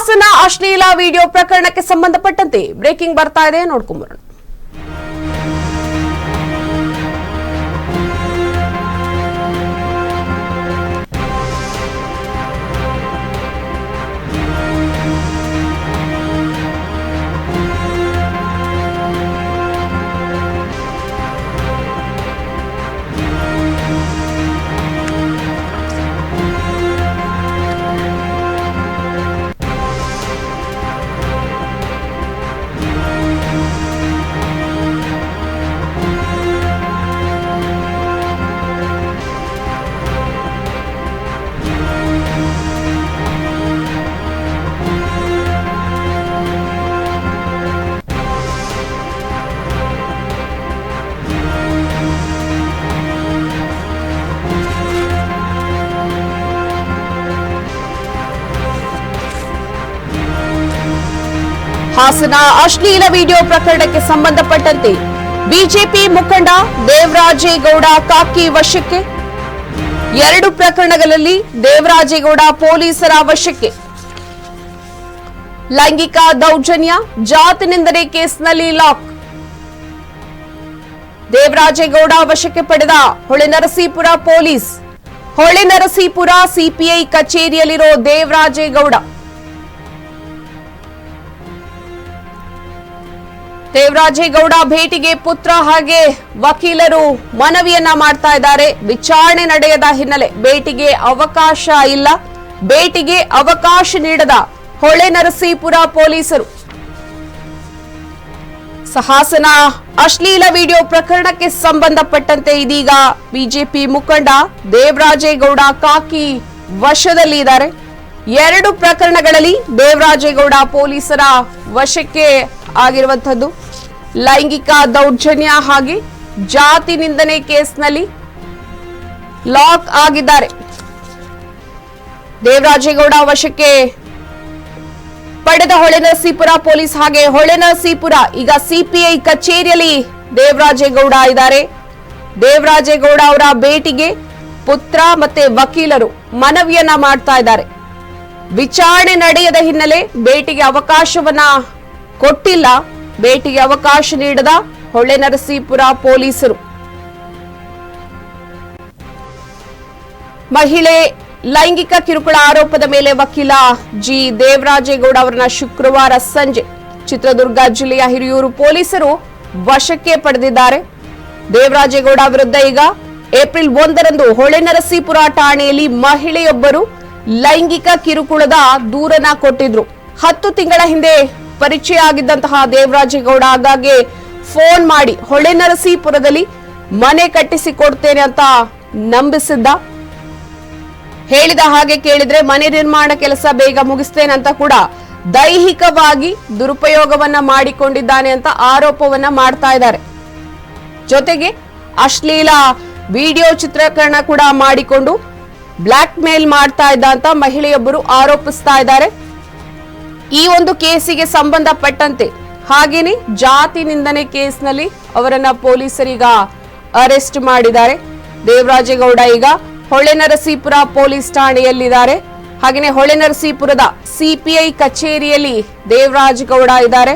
ಹಾಸನ ಅಶ್ಲೀಲ ವಿಡಿಯೋ ಪ್ರಕರಣಕ್ಕೆ ಸಂಬಂಧಪಟ್ಟಂತೆ ಬ್ರೇಕಿಂಗ್ ಬರ್ತಾ ಇದೆ, ನೋಡ್ಕೊಂಬರೋಣ. ಹಾಸನ ಅಶ್ಲೀಲ ವಿಡಿಯೋ ಪ್ರಕರಣಕ್ಕೆ ಸಂಬಂಧಪಟ್ಟಂತೆ ಬಿಜೆಪಿ ಮುಖಂಡ ದೇವರಾಜೇಗೌಡ ಕಾಕಿ ವಶಕ್ಕೆ. 2 ಪ್ರಕರಣಗಳಲ್ಲಿ ದೇವರಾಜೇಗೌಡ ಪೊಲೀಸರ ವಶಕ್ಕೆ. ಲೈಂಗಿಕ ದೌರ್ಜನ್ಯ, ಜಾತಿ ನಿಂದನೆ ಕೇಸ್ನಲ್ಲಿ ಲಾಕ್. ದೇವರಾಜೇಗೌಡ ವಶಕ್ಕೆ ಪಡೆದ ಹೊಳೆನರಸೀಪುರ ಪೊಲೀಸ್. ಹೊಳೆನರಸೀಪುರ ಸಿಪಿಐ ಕಚೇರಿಯಲ್ಲಿರೋ ದೇವರಾಜೇಗೌಡ. ದೇವರಾಜೇಗೌಡ ಭೇಟಿಗೆ ಪುತ್ರ ಹಾಗೆ ವಕೀಲರು ಮನವಿಯನ್ನ ಮಾಡ್ತಾ ಇದ್ದಾರೆ. ವಿಚಾರಣೆ ನಡೆಯದ ಹಿನ್ನೆಲೆ ಭೇಟಿಗೆ ಅವಕಾಶ ಇಲ್ಲ. ಭೇಟಿಗೆ ಅವಕಾಶ ನೀಡದ ಹೊಳೆನರಸೀಪುರ ಪೊಲೀಸರು. ಹಾಸನ ಅಶ್ಲೀಲ ವಿಡಿಯೋ ಪ್ರಕರಣಕ್ಕೆ ಸಂಬಂಧಪಟ್ಟಂತೆ ಇದೀಗ ಬಿಜೆಪಿ ಮುಖಂಡ ದೇವರಾಜೇಗೌಡ ಕಾಕಿ ವಶದಲ್ಲಿ ಇದ್ದಾರೆ. 2 ಪ್ರಕರಣಗಳಲ್ಲಿ ದೇವರಾಜೇಗೌಡ ಪೊಲೀಸರ ವಶಕ್ಕೆ ಆಗಿರುವಂತದ್ದು. ಲೈಂಗಿಕ ದೌರ್ಜನ್ಯ ಹಾಗೆ ಜಾತಿ ನಿಂದನೆ ಕೇಸ್ನಲ್ಲಿ ಲಾಕ್ ಆಗಿದ್ದಾರೆ. ದೇವರಾಜೇಗೌಡ ವಶಕ್ಕೆ ಪಡೆದ ಹೊಳೆನರಸೀಪುರ ಪೊಲೀಸ್ ಹಾಗೆ ಹೊಳೆನರಸೀಪುರ ಈಗ ಸಿಪಿಐ ಕಚೇರಿಯಲ್ಲಿ ದೇವರಾಜೇಗೌಡ ಇದ್ದಾರೆ. ದೇವರಾಜೇಗೌಡ ಅವರ ಭೇಟಿಗೆ ಪುತ್ರ ಮತ್ತೆ ವಕೀಲರು ಮನವಿಯನ್ನ ಮಾಡ್ತಾ ಇದ್ದಾರೆ. ವಿಚಾರಣೆ ನಡೆಯದ ಹಿನ್ನೆಲೆ ಭೇಟಿಗೆ ಅವಕಾಶವನ್ನ ಕೊಟ್ಟಿಲ್ಲ. ಭೇಟಿಗೆ ಅವಕಾಶ ನೀಡದ ಹೊಳೆನರಸೀಪುರ ಪೊಲೀಸರು. ಮಹಿಳೆ ಲೈಂಗಿಕ ಕಿರುಕುಳ ಆರೋಪದ ಮೇಲೆ ವಕೀಲ ಜಿ ದೇವರಾಜೇಗೌಡ ಅವರನ್ನ ಶುಕ್ರವಾರ ಸಂಜೆ ಚಿತ್ರದುರ್ಗ ಜಿಲ್ಲೆಯ ಹಿರಿಯೂರು ಪೊಲೀಸರು ವಶಕ್ಕೆ ಪಡೆದಿದ್ದಾರೆ. ದೇವರಾಜೇಗೌಡ ವಿರುದ್ಧ ಈಗ ಏಪ್ರಿಲ್ 1ರಂದು ಹೊಳೆನರಸೀಪುರ ಠಾಣೆಯಲ್ಲಿ ಮಹಿಳೆಯೊಬ್ಬರು ಲೈಂಗಿಕ ಕಿರುಕುಳದ ದೂರನ್ನ ಕೊಟ್ಟಿದ್ರು. 10 ತಿಂಗಳ ಹಿಂದೆ ಪರಿಚಯ ಆಗಿದ್ದಂತಹ ದೇವರಾಜೇಗೌಡ ಆಗಾಗ್ಗೆ ಫೋನ್ ಮಾಡಿ ಹೊಳೆನರಸೀಪುರದಲ್ಲಿ ಮನೆ ಕಟ್ಟಿಸಿ ಕೊಡ್ತೇನೆ ಅಂತ ನಂಬಿಸಿದ್ದ. ಹೇಳಿದ ಹಾಗೆ ಕೇಳಿದ್ರೆ ಮನೆ ನಿರ್ಮಾಣ ಕೆಲಸ ಬೇಗ ಮುಗಿಸ್ತೇನೆ ಅಂತ ಕೂಡ ದೈಹಿಕವಾಗಿ ದುರುಪಯೋಗವನ್ನ ಮಾಡಿಕೊಂಡಿದ್ದಾನೆ ಅಂತ ಆರೋಪವನ್ನ ಮಾಡ್ತಾ ಇದ್ದಾರೆ. ಜೊತೆಗೆ ಅಶ್ಲೀಲ ವಿಡಿಯೋ ಚಿತ್ರೀಕರಣ ಕೂಡ ಮಾಡಿಕೊಂಡು ಬ್ಲಾಕ್ ಮೇಲ್ ಮಾಡ್ತಾ ಇದ್ದ ಅಂತ ಮಹಿಳೆಯೊಬ್ಬರು ಆರೋಪಿಸ್ತಾ ಇದ್ದಾರೆ. ಈ ಒಂದು ಕೇಸಿಗೆ ಸಂಬಂಧಪಟ್ಟಂತೆ ಹಾಗೇನೆ ಜಾತಿ ನಿಂದನೆ ಕೇಸ್ನಲ್ಲಿ ಅವರನ್ನ ಪೊಲೀಸರೀಗ ಅರೆಸ್ಟ್ ಮಾಡಿದ್ದಾರೆ. ದೇವರಾಜೇಗೌಡ ಈಗ ಹೊಳೆನರಸೀಪುರ ಪೊಲೀಸ್ ಠಾಣೆಯಲ್ಲಿದ್ದಾರೆ. ಹಾಗೇನೆ ಹೊಳೆನರಸೀಪುರದ ಸಿಪಿಐ ಕಚೇರಿಯಲ್ಲಿ ದೇವರಾಜೇಗೌಡ ಇದ್ದಾರೆ.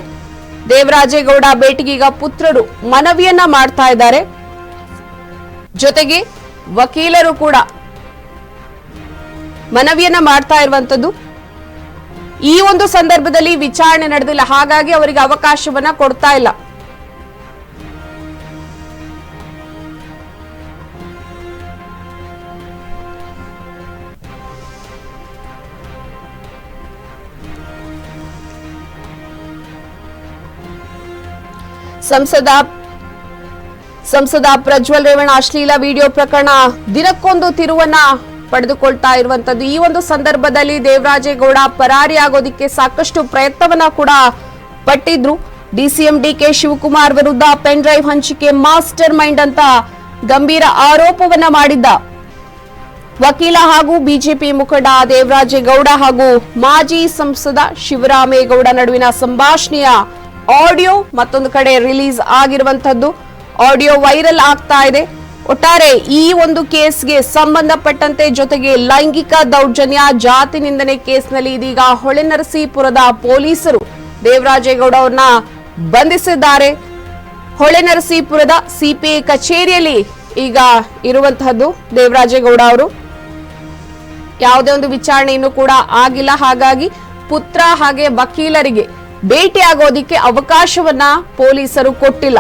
ದೇವರಾಜೇಗೌಡ ಭೇಟಿಗೆ ಈಗ ಪುತ್ರರು ಮನವಿಯನ್ನ ಮಾಡ್ತಾ ಇದ್ದಾರೆ. ಜೊತೆಗೆ ವಕೀಲರು ಕೂಡ ಮನವಿಯನ್ನ ಮಾಡ್ತಾ ಇರುವಂತದ್ದು. ಈ ಒಂದು ಸಂದರ್ಭದಲ್ಲಿ ವಿಚಾರಣೆ ನಡೆದಿಲ್ಲ, ಹಾಗಾಗಿ ಅವರಿಗೆ ಅವಕಾಶವನ್ನ ಕೊಡ್ತಾ ಇಲ್ಲ. ಸಂಸದ ಪ್ರಜ್ವಲ್ ರೇವಣ್ಣ ಅಶ್ಲೀಲ ವಿಡಿಯೋ ಪ್ರಕರಣ ದಿನಕ್ಕೊಂದು ತಿರುವನ್ನ ಪಡೆದುಕೊಳ್ತಾ ಇರುವಂತದ್ದು. ಈ ಒಂದು ಸಂದರ್ಭದಲ್ಲಿ ದೇವರಾಜೇಗೌಡ ಪರಾರಿಯಾಗೋದಿಕ್ಕೆ ಸಾಕಷ್ಟು ಪ್ರಯತ್ನವನ್ನ ಕೂಡ ಪಟ್ಟಿದ್ರು. ಡಿಸಿಎಂ ಡಿಕೆ ಶಿವಕುಮಾರ್ ವಿರುದ್ಧ ಪೆನ್ ಡ್ರೈವ್ ಹಂಚಿಕೆ ಮಾಸ್ಟರ್ ಮೈಂಡ್ ಅಂತ ಗಂಭೀರ ಆರೋಪವನ್ನ ಮಾಡಿದ್ದ ವಕೀಲ ಹಾಗೂ ಬಿಜೆಪಿ ಮುಖಂಡ ದೇವರಾಜೇಗೌಡ ಹಾಗೂ ಮಾಜಿ ಸಂಸದ ಶಿವರಾಮೇಗೌಡ ನಡುವಿನ ಸಂಭಾಷಣೆಯ ಆಡಿಯೋ ಮತ್ತೊಂದು ಕಡೆ ರಿಲೀಸ್ ಆಗಿರುವಂತದ್ದು. ಆಡಿಯೋ ವೈರಲ್ ಆಗ್ತಾ ಇದೆ. ಒಟ್ಟಾರೆ ಈ ಒಂದು ಕೇಸ್ಗೆ ಸಂಬಂಧಪಟ್ಟಂತೆ ಜೊತೆಗೆ ಲೈಂಗಿಕ ದೌರ್ಜನ್ಯ ಜಾತಿ ನಿಂದನೆ ಕೇಸ್ನಲ್ಲಿ ಇದೀಗ ಹೊಳೆನರಸೀಪುರದ ಪೊಲೀಸರು ದೇವರಾಜೇಗೌಡ ಅವರನ್ನ ಬಂಧಿಸಿದ್ದಾರೆ. ಹೊಳೆನರಸೀಪುರದ ಸಿಪಿಐ ಕಚೇರಿಯಲ್ಲಿ ಈಗ ಇರುವಂತಹದ್ದು ದೇವರಾಜೇಗೌಡ ಅವರು. ಯಾವುದೇ ಒಂದು ವಿಚಾರಣೆ ಇನ್ನೂ ಕೂಡ ಆಗಿಲ್ಲ. ಹಾಗಾಗಿ ಪುತ್ರ ಹಾಗೆ ವಕೀಲರಿಗೆ ಭೇಟಿಯಾಗೋದಿಕ್ಕೆ ಅವಕಾಶವನ್ನ ಪೊಲೀಸರು ಕೊಟ್ಟಿಲ್ಲ.